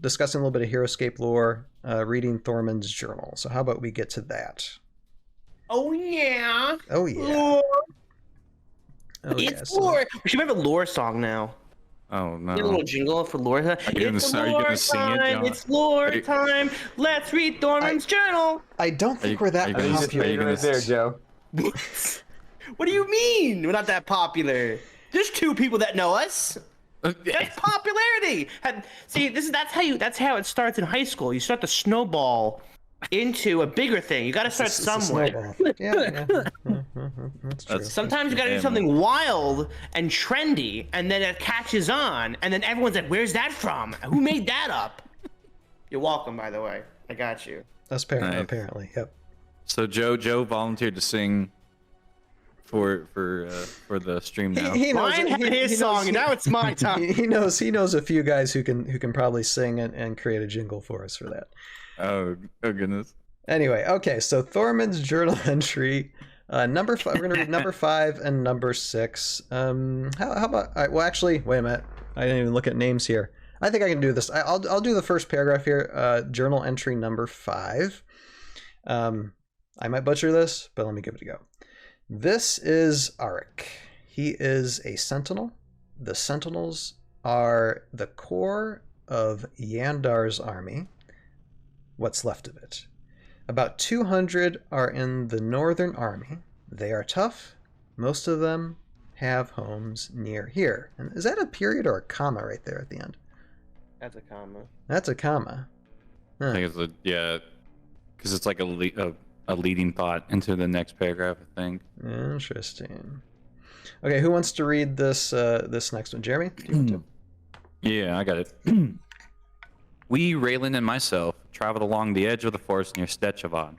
discussing a little bit of Heroscape lore, reading Thormun's journal. So how about we get to that? Oh yeah. Oh yeah. Lore. Oh It's yeah. lore. We should have a lore song now. Oh no! Get a little jingle for lore. Are you gonna sing it, John? It's lore time. Let's read Thormun's journal. I don't think we're that popular. Right there, Joe. What do you mean? We're not that popular. There's 2 people that know us. That's popularity. See, that's how it starts in high school. You start to snowball into a bigger thing. You got to start somewhere. Yeah. That's true. Sometimes you got to do something wild and trendy, and then it catches on, and then everyone's like, "Where's that from? Who made that up?" You're welcome, by the way. I got you. That's apparently. Yep. So Joe volunteered to sing for the stream now. He knows Ryan had his song, and now it's my time. He knows a few guys who can probably sing and create a jingle for us for that. Oh goodness. Anyway, okay, so Thormun's journal entry, number 5. We're gonna read number 5 and number 6. How about? All right, well, actually, wait a minute. I didn't even look at names here. I think I can do this. I'll do the first paragraph here. Journal entry number 5. I might butcher this, but let me give it a go. This is Arik. He is a sentinel. The sentinels are the core of Yandar's army. What's left of it. About 200 are in the Northern Army. They are tough. Most of them have homes near here. And is that a period or a comma right there at the end? That's a comma. That's a comma. Huh. I think it's because it's like a leading thought into the next paragraph, I think. Interesting. Okay, who wants to read this next one? Jeremy? Do you want to? Yeah, I got it. We, Raylan and myself, traveled along the edge of the forest near Stetchevan.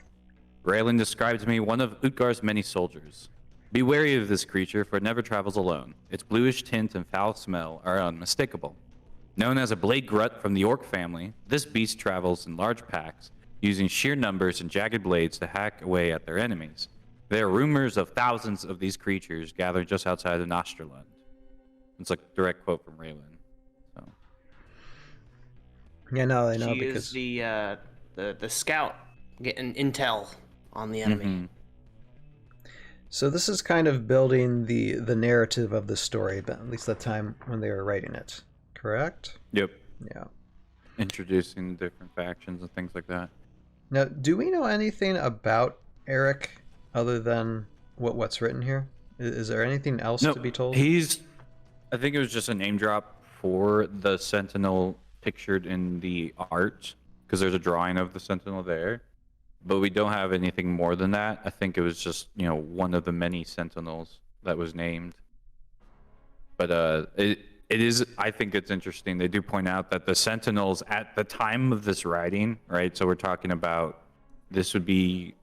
Raylan described to me one of Utgar's many soldiers. Be wary of this creature, for it never travels alone. Its bluish tint and foul smell are unmistakable. Known as a blade grut from the orc family, this beast travels in large packs, using sheer numbers and jagged blades to hack away at their enemies. There are rumors of thousands of these creatures gathered just outside of Nostrland. It's a direct quote from Raylan. So. Yeah, no, I know She because is the scout getting intel on the enemy. Mm-hmm. So this is kind of building the narrative of the story, but at least the time when they were writing it, correct? Yep. Yeah. Introducing different factions and things like that. Now, do we know anything about Eric other than what's written here? Is there anything else to be told? I think it was just a name drop for the Sentinel pictured in the art, because there's a drawing of the Sentinel there. But we don't have anything more than that. I think it was just, one of the many Sentinels that was named. But it is, I think it's interesting. They do point out that the Sentinels at the time of this writing, right? So we're talking about, this would be,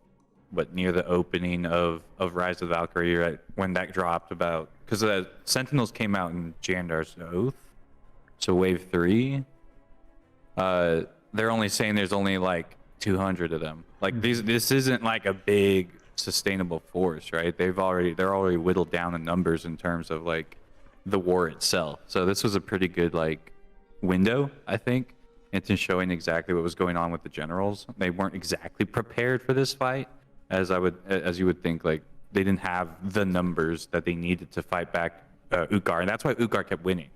near the opening of Rise of the Valkyrie, right? When that dropped about, because the Sentinels came out in Jandar's Oath. So wave 3. They're only saying there's only 200 of them. This isn't a big sustainable force, right? They're already whittled down in numbers in terms of the war itself. So this was a pretty good window, I think, into showing exactly what was going on with the generals. They weren't exactly prepared for this fight, as you would think. They didn't have the numbers that they needed to fight back Utgar, and that's why Utgar kept winning,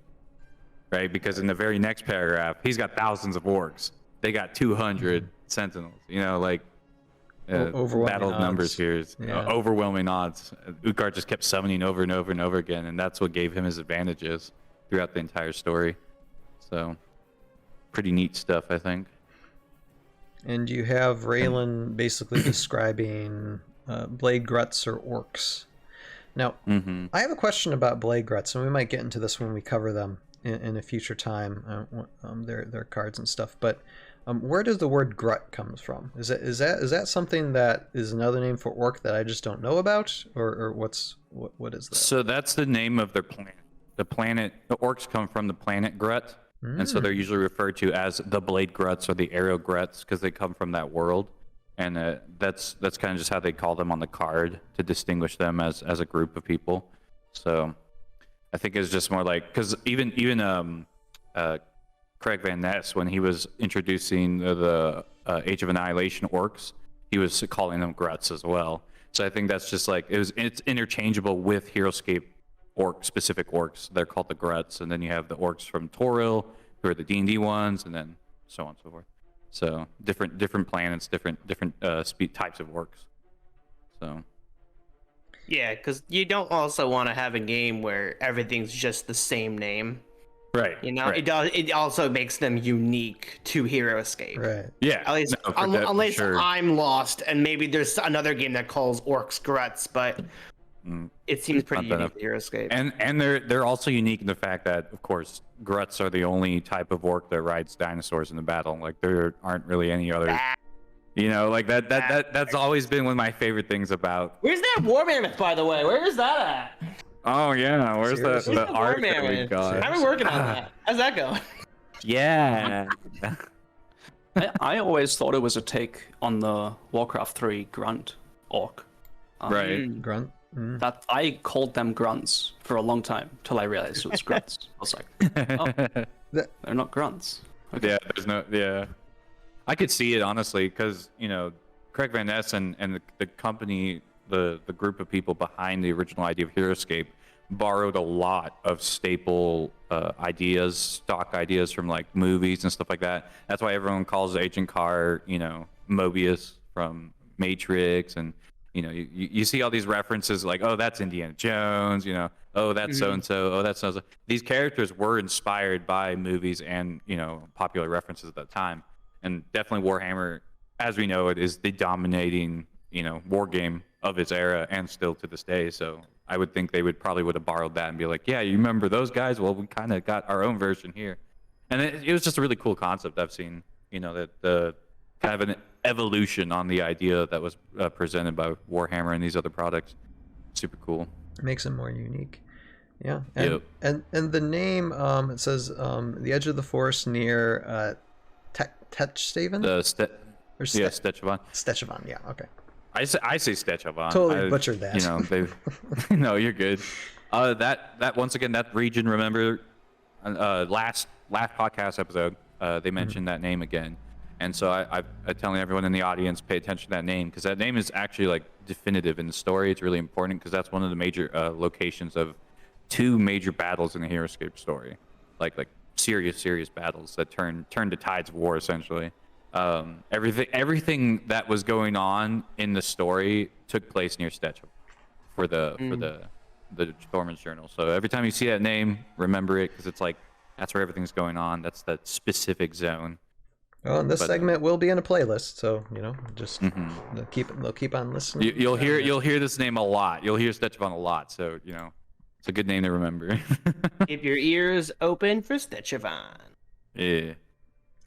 right? Because in the very next paragraph, he's got thousands of orcs. They got 200 sentinels. Battle numbers here is overwhelming odds. Utgar just kept summoning over and over and over again, and that's what gave him his advantages throughout the entire story. So, pretty neat stuff, I think. And you have Raylan basically describing blade gruts or orcs. Now, I have a question about blade gruts, and we might get into this when we cover them in a future time, their cards and stuff. But where does the word grut come from? Is that something that is another name for orc that I just don't know about, or what is that? So that's the name of their planet. The orcs come from the planet Grut, and so they're usually referred to as the blade gruts or the arrow gruts because they come from that world. And that's kind of just how they call them on the card to distinguish them as a group of people. So I think it's just more because even Craig Van Ness when he was introducing the Age of Annihilation orcs. He was calling them Gruts as well. So I think that's just like it's interchangeable with Heroscape specific orcs. They're called the Gruts, and then you have the orcs from Toril, who are the D&D ones, and then so on and so forth. So different planets, different types of orcs. So Yeah, because you don't also want to have a game where everything's just the same name. right, You know, right. it also makes them unique to Heroscape. Right. Yeah, At least, no, for unless sure. I'm lost and maybe there's another game that calls orcs Gruts, but it seems pretty Not that unique to Heroscape. And they're also unique in the fact that, of course, Gruts are the only type of orc that rides dinosaurs in the battle. Like there aren't really any others. You know, like that's always been one of my favorite things about. Where's that war mammoth, by the way? Where is that at? Oh yeah, where's Seriously? the Where's the war art that we mammoth? got? I've been working on that. How's that going? Yeah. I always thought it was a take on the Warcraft 3 grunt orc. Right. Grunt. That I called them grunts for a long time till I realized it was grunts. I was like, oh, they're not grunts. Okay. Yeah, there's no. Yeah, I could see it honestly, because Craig Van Ness and the company, the group of people behind the original idea of Heroscape, borrowed a lot of staple ideas, stock ideas from like movies and stuff like that. That's why everyone calls Agent Carr, Mobius from Matrix, and you see all these references like, oh, that's Indiana Jones, oh, that's so and so, oh, that's so and so. These characters were inspired by movies and popular references at that time, and definitely Warhammer, as we know it, is the dominating war game of its era and still to this day. So I would think they would have borrowed that and be like, yeah, you remember those guys? Well, we kind of got our own version here, and it was just a really cool concept. I've seen that the kind of an evolution on the idea that was presented by Warhammer and these other products. Super cool. Makes them more unique. Yeah. And the name, it says the edge of the forest near Techstaven? Stetchavan. Stetchavan, yeah, okay. I say Stetchavan. Totally butchered that. They've no, you're good. That once again, that region. Remember, last podcast episode, they mentioned that name again, and so I'm telling everyone in the audience, pay attention to that name, because that name is actually like definitive in the story. It's really important because that's one of the major locations of two major battles in the Heroscape story, like serious battles that turn the tides of war essentially. Everything that was going on in the story took place near Stetchel for the Thormun's journal. So every time you see that name, remember it, because it's like that's where everything's going on. That's that specific zone. Well, and this segment will be in a playlist, so just they'll keep on listening. You'll hear this name a lot. You'll hear Stetchevon a lot. So it's a good name to remember. Keep your ears open for Stetchevon. Yeah.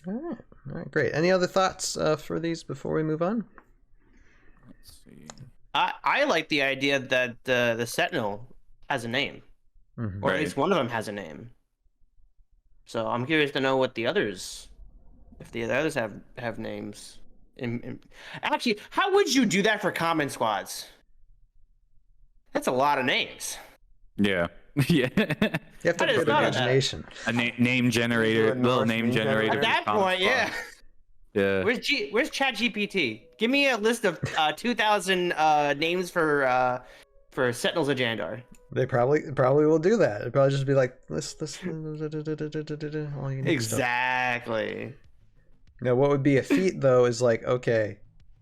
All right, great. Any other thoughts for these before we move on? Let's see. I like the idea that the Sentinel has a name, or at least one of them has a name. So I'm curious to know what the others, if the others have names. Actually, how would you do that for common squads? That's a lot of names. Yeah. Yeah. You have to have good imagination. A name generator, little name generator. At that point, yeah. Yeah. Where's ChatGPT? Give me a list of 2,000 names for Sentinels of Jandar. They probably will do that. It'll probably just be like this all you need. Exactly. Now, what would be a feat though is like, okay,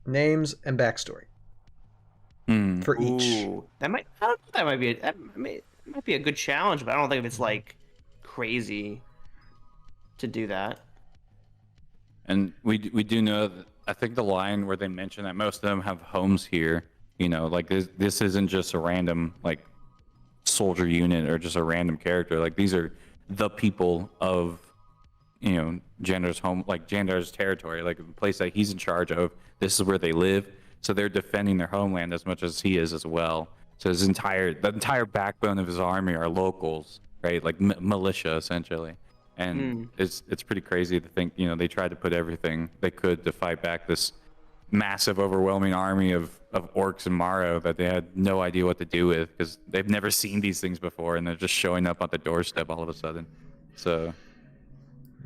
names and backstory for each. Ooh, that might be a good challenge, but I don't think it's like crazy to do that. And we do know that, I think the line where they mention that most of them have homes here, like this isn't just a random like soldier unit or just a random character. Like these are the people of Jandar's home, like Jandar's territory, like the place that he's in charge of. This is where they live, so they're defending their homeland as much as he is as well. So the entire backbone of his army are locals, right? Like militia essentially. And it's pretty crazy to think, they tried to put everything they could to fight back this massive, overwhelming army of orcs and Maro that they had no idea what to do with, because they've never seen these things before, and they're just showing up on the doorstep all of a sudden. So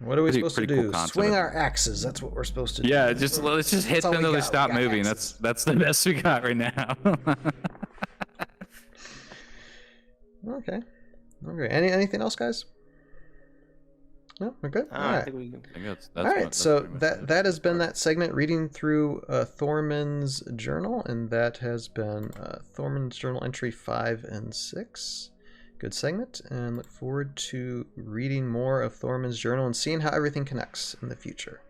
What are we supposed to pretty do? cool concept, Swing I our think. axes. That's what we're supposed to do. Yeah, let's just hit all them we till they got. stop We got moving. axes. That's the best we got right now. Okay. Anything else, guys? No, we're good. All I right. think we can. I think that's All right, that's so pretty much that it. has been that segment reading through Thormun's journal, and that has been Thormun's journal entry 5 and 6. Good segment, and look forward to reading more of Thormun's journal and seeing how everything connects in the future.